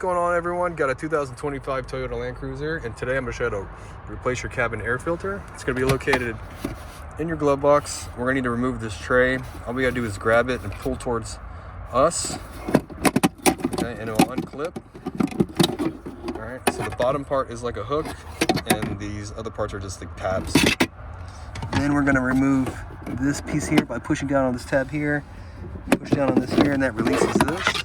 What's going on, everyone? Got a 2025 Toyota Land Cruiser, and today I'm going to show you how to replace your cabin air filter. It's going to be located in your glove box. We're going to need to remove this tray. All we got to do is grab it and pull towards us, okay, and it will unclip. All right, so the bottom part is like a hook, and these other parts are just like tabs. Then we're going to remove this piece here by pushing down on this tab here, push down on this here, and that releases this.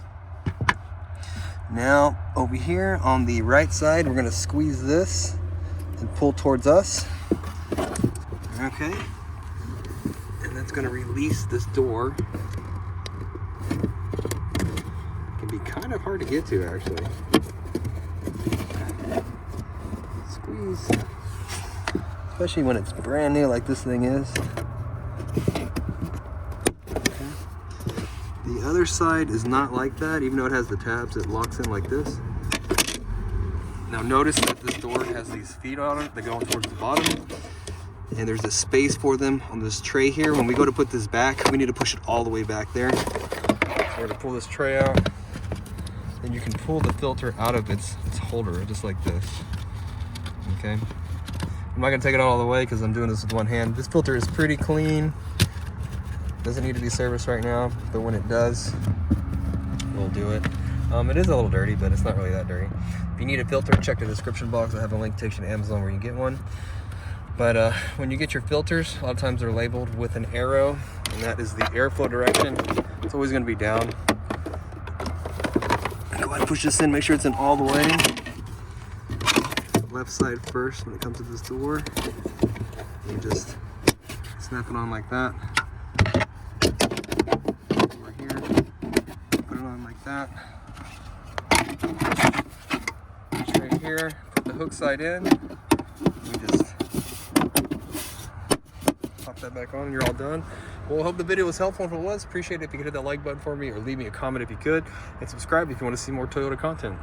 Now, over here on the right side, we're going to squeeze this and pull towards us. Okay. And that's going to release this door. It can be kind of hard to get to, actually. Squeeze. Especially when it's brand new like this thing is. The other side is not like that. Even though it has the tabs, it locks in like this. Now notice that this door has these feet on it that go towards the bottom, and there's a space for them on this tray here. When we go to put this back, we need to push it all the way back there. So we're gonna pull this tray out, and you can pull the filter out of its holder just like this. Okay, I'm not gonna take it all the way because I'm doing this with one hand. This filter is pretty clean. Doesn't need to be serviced right now, but when it does, we'll do it. It is a little dirty, but it's not really that dirty. If you need a filter, check the description box. I have a link to Amazon where you can get one. But when you get your filters, a lot of times they're labeled with an arrow, and that is the airflow direction. It's always going to be down. Go ahead and push this in, make sure it's in all the way. Left side first when it comes to this door. You just snap it on like that. That right here, put the hook side in, you just pop that back on and you're all done. Well, I hope the video was helpful. If it was, appreciate it if you could hit that like button for me or leave me a comment if you could, and subscribe if you want to see more Toyota content.